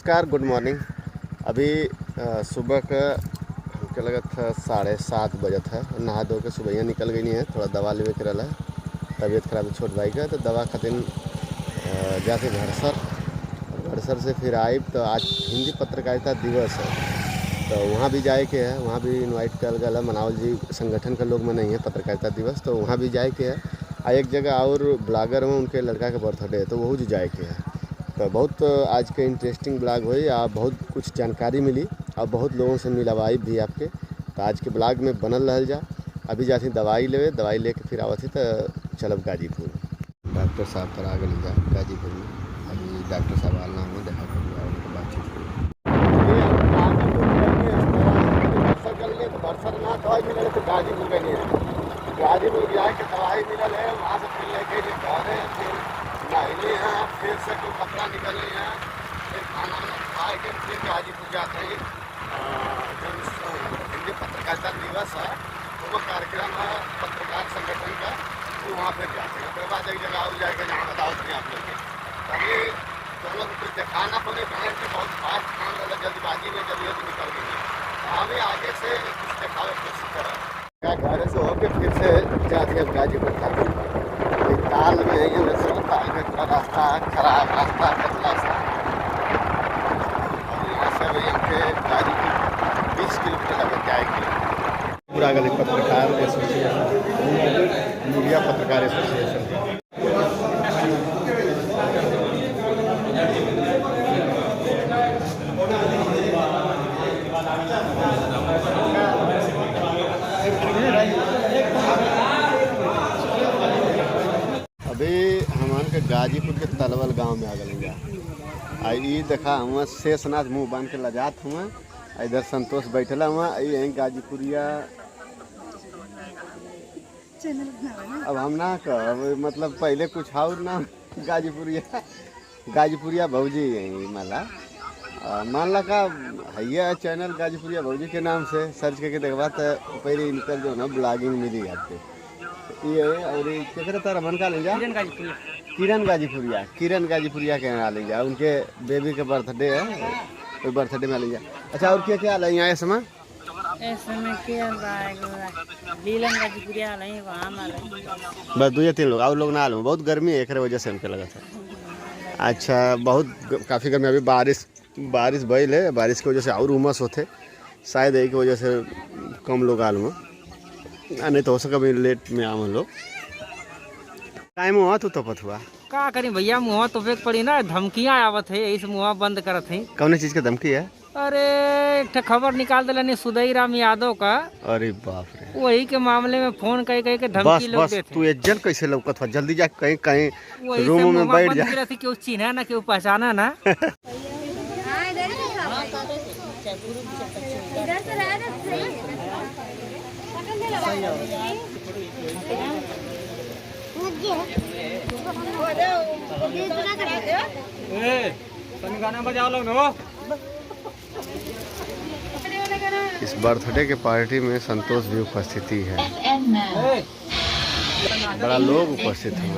नमस्कार, good morning. अभी सुबह का हमके लगा था 7:30 बजत है। नहा धो के सुबह निकल गई नहीं है, थोड़ा दवा लेवे के रहा है। तबीयत खराब है छोट भाई का, तो दवा खातिर जाके घरसर से फिर आई। तो आज हिंदी पत्रकारिता दिवस है, तो वहाँ भी जाए के है। वहाँ भी इनवाइट कर गया मनावल जी संगठन का लोग में नहीं है पत्रकारिता दिवस, तो वहाँ भी जाए के है। एक जगह और ब्लॉगर में उनके लड़का के बर्थडे है, तो वह भी जाए के है। तो बहुत आज के इंटरेस्टिंग ब्लॉग हुई, आप बहुत कुछ जानकारी मिली और बहुत लोगों से मिलवाई भी आपके। तो आज के ब्लॉग में बनल रह जा। अभी जाती दवाई लेके फिर आवत थी, तो चलब गाजीपुर। डॉक्टर साहब पर आगे ले जा गाजीपुर में। अभी डॉक्टर साहब आना हमें देखा कर उनकी बातचीत करी। दवाई मिले तो गाजीपुर गए हैं, गाजीपुर जाके दवाई मिलल है। वहाँ से फिर लेके घरे फिर नहली हैं, फिर से कोई कपड़ा निकली हैं, फिर खाना खा के फिर गाजीपुर जाते हैं। हिंदी पत्रकारिता दिवस है, तो वो कार्यक्रम है पत्रकार संगठन का, तो वहाँ फिर जाते हैं। उसके बाद एक जगह और जाएगा जहाँ बताओ थे आप लोग के। अभी तो लोग कुछ दिखाना पड़े कहें कि बहुत फास्ट काम वाला जल्दबाजी में जल्दी निकल गई है। हमें आगे से कुछ दिखावे कोशिश करें। घर से होके फिर से जाते हैं गाजीपुर तक। ताल में है, ताल में थोड़ा रास्ता खराब, रास्ता पतला सा। और यहाँ से भैया के गाजीपुर 20 किलोमीटर लगे जाएगी। पूरा गली पत्रकार एसोसिएशन, मीडिया पत्रकार एसोसिएशन। अभी हमारे के गाजीपुर के तलवल गांव में आ गए। आई देखा हम शेषनाथ मुँह बांध के लजात हुआ। इधर संतोष बैठला हुआ। यहीं गाजीपुरिया अब हम ना कह मतलब पहले कुछ और ना गाजीपुरिया भौजी यहीं माला मान ला का है चैनल गाजीपुरिया भौजी के नाम से सर्च करके देखवा तो पहले इनकर जो ना ब्लॉगिंग मिली आपके ये। और क्या तारा मन का ले जा किरण गाजीपुरिया के यहाँ ले जा। उनके बेबी के बर्थडे है, कोई बर्थडे में ले जा। अच्छा और क्या क्या है यहाँ समय बस 2 या 3 लोग और लोग ना आलू। बहुत गर्मी है, एक वजह से हमको लगा था। अच्छा बहुत काफ़ी गर्मी। अभी बारिश भइल है, बारिश की वजह से और उमस होते शायद, यही की वजह से कम लोग आलू। नहीं तो हो सका भी लेट में आम लोग। टाइम हुआ तो तपत हुआ का करी भैया, मुँह तो फेंक पड़ी ना, धमकियाँ आवत है, यही से मुँह बंद करत है। कौन चीज की धमकी है? अरे एक खबर निकाल दिला सुदई राम यादव का। अरे बाप रे, वही के मामले में फोन कह के धमकी लोग देते। तू एजेंट कैसे लौकत हुआ? जल्दी जा कहीं कहीं रूम में बैठ जा। क्यों चिन्हा ना क्यों पहचाना ना। गाना बजाओ लोग नो। इस बर्थडे के पार्टी में संतोष भी उपस्थिति है, बड़ा लोग उपस्थित हैं।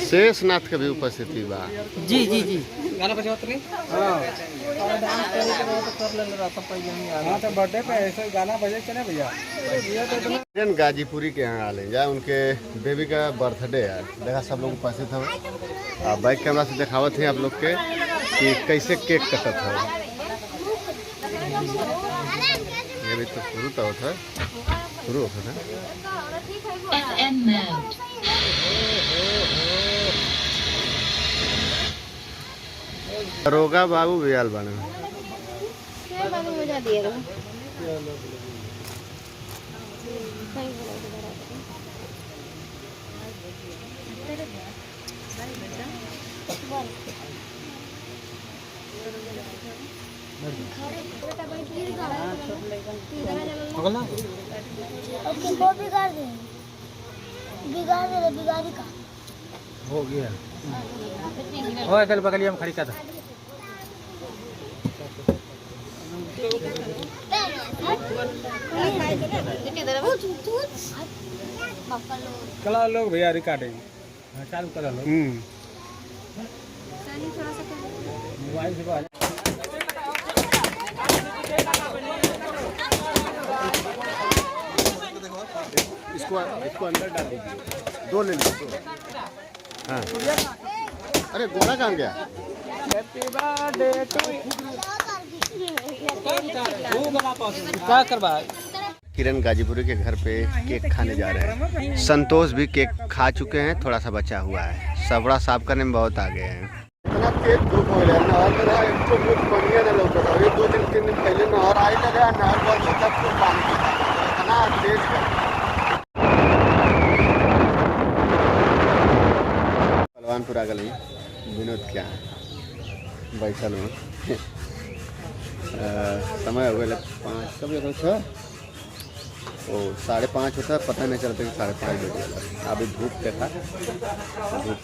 शेषनाथ के भी उपस्थिति बा। जी जी जी गाना बजाओ तो नहीं। हां तो बर्थडे पे ऐसे गाना बजे के ना भैया। किरण गाजीपुरी के यहाँ आ ले जा, उनके बेबी का बर्थडे है। देखा सब लोग उपस्थित हैं। बाइक कैमरा से दिखावत है आप लोग के कि कैसे केक कटत है। ये भी तो शुरू तो होता है, शुरू होता है। रोगा बाबू भी आल बने बिगाड़ी का हो गया। हो कल बगलिया में खड़ी का था। कला लोग भैया रिकॉर्डिंग चालू करा लो। इसको अंदर डाल दीजिए, 2 ले लीजिए। हाँ अरे गोला कहाँ गया? क्या करवा किरण गाजीपुरी के घर पे केक खाने जा रहे हैं। संतोष भी केक खा चुके हैं, थोड़ा सा बचा हुआ है। सबड़ा साफ करने में बहुत आगे हैं। इतना तेज धूप हो गया, नहर में रहा एक तो बहुत बढ़िया ना लौटा था। ये 2-3 दिन पहले नहर आई ना गया, नहर पर सब कुछ पानी इतना तेज है। पलवानपुर आ गई विनोद क्या बैठल में समय हो गया 5 कब होता था, ओ 5:30 होता है, पता नहीं चलता कि 5:30 बजे। अभी धूप देखा, धूप